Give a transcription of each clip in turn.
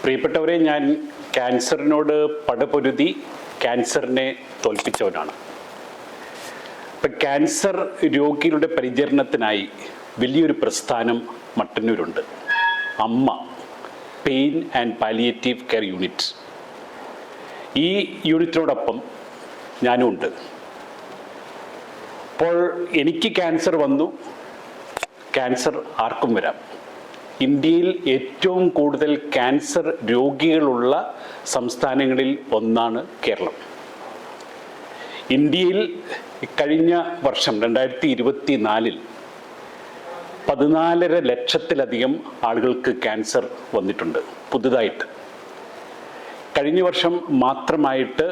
പ്രിയപ്പെട്ടവരെ, ഞാൻ ക്യാൻസറിനോട് പടപൊരുതി ക്യാൻസറിനെ തോൽപ്പിച്ചവനാണ്. ഇപ്പം ക്യാൻസർ രോഗികളുടെ പരിചരണത്തിനായി വലിയൊരു പ്രസ്ഥാനം മട്ടന്നൂരുണ്ട്. അമ്മ pain and palliative care unit. ഈ യൂണിറ്റിനോടൊപ്പം ഞാനും ഉണ്ട്. അപ്പോൾ എനിക്ക് ക്യാൻസർ വന്നു. ക്യാൻസർ ആർക്കും വരാം. ഇന്ത്യയിൽ ഏറ്റവും കൂടുതൽ ക്യാൻസർ രോഗികളുള്ള സംസ്ഥാനങ്ങളിൽ ഒന്നാണ് കേരളം. ഇന്ത്യയിൽ കഴിഞ്ഞ വർഷം 2024 14.5 ലക്ഷത്തിലധികം ആളുകൾക്ക് ക്യാൻസർ വന്നിട്ടുണ്ട് പുതുതായിട്ട്. കഴിഞ്ഞ വർഷം മാത്രമായിട്ട്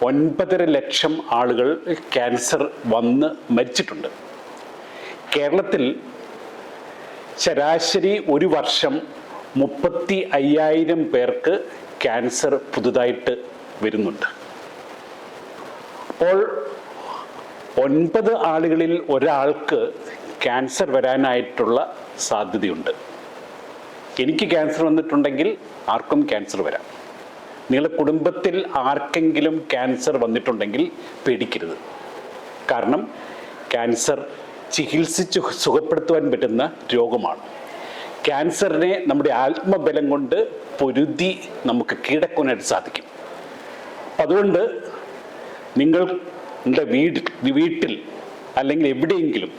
9.5 ലക്ഷം ആളുകൾ ക്യാൻസർ വന്ന് മരിച്ചിട്ടുണ്ട്. കേരളത്തിൽ ശരാശരി ഒരു വർഷം 35,000 പേർക്ക് ക്യാൻസർ പുതുതായിട്ട് വരുന്നുണ്ട്. അപ്പോൾ 9 ആളുകളിൽ ഒരാൾക്ക് ക്യാൻസർ വരാനായിട്ടുള്ള സാധ്യതയുണ്ട്. എനിക്ക് ക്യാൻസർ വന്നിട്ടുണ്ടെങ്കിൽ ആർക്കും ക്യാൻസർ വരാം. നിങ്ങളുടെ കുടുംബത്തിൽ ആർക്കെങ്കിലും ക്യാൻസർ വന്നിട്ടുണ്ടെങ്കിൽ പേടിക്കരുത്. കാരണം ക്യാൻസർ ചികിത്സിച്ച് സുഖപ്പെടുത്തുവാൻ പറ്റുന്ന രോഗമാണ്. ക്യാൻസറിനെ നമ്മുടെ ആത്മബലം കൊണ്ട് പൊരുതി നമുക്ക് കീഴടക്കുവാനായിട്ട് സാധിക്കും. അതുകൊണ്ട് നിങ്ങളുടെ വീട്ടിൽ അല്ലെങ്കിൽ എവിടെയെങ്കിലും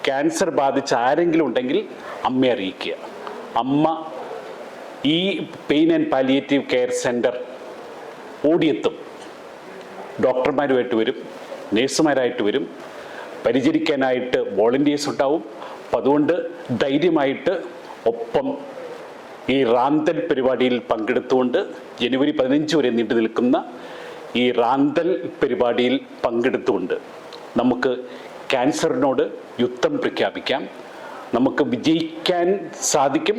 ക്യാൻസർ ബാധിച്ച ആരെങ്കിലും ഉണ്ടെങ്കിൽ അമ്മയെ അറിയിക്കുക. അമ്മ ഈ pain and palliative care centre ഓടിയെത്തും. ഡോക്ടർമാരുമായിട്ട് വരും, നേഴ്സുമാരായിട്ട് വരും, പരിചരിക്കാനായിട്ട് വോളണ്ടിയേഴ്സ് ഉണ്ടാവും. അപ്പം അതുകൊണ്ട് ധൈര്യമായിട്ട് ഒപ്പം ഈ റാന്തൽ പരിപാടിയിൽ പങ്കെടുത്തുകൊണ്ട് ജനുവരി 15 വരെ നീണ്ടു നിൽക്കുന്ന ഈ റാന്തൽ പരിപാടിയിൽ പങ്കെടുത്തുകൊണ്ട് നമുക്ക് ക്യാൻസറിനോട് യുദ്ധം പ്രഖ്യാപിക്കാം. നമുക്ക് വിജയിക്കാൻ സാധിക്കും.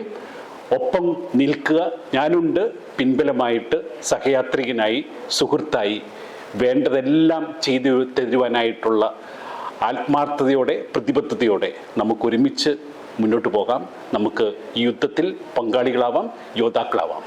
ഒപ്പം നിൽക്കുക. ഞാനുണ്ട് പിൻബലമായിട്ട്, സഹയാത്രികനായി, സുഹൃത്തായി. വേണ്ടതെല്ലാം ചെയ്തു തരുവാനായിട്ടുള്ള ആത്മാർത്ഥതയോടെ, പ്രതിബദ്ധതയോടെ നമുക്ക് ഒരുമിച്ച് മുന്നോട്ട് പോകാം. നമുക്ക് ഈ യുദ്ധത്തിൽ പങ്കാളികളാവാം, യോദ്ധാക്കളാവാം.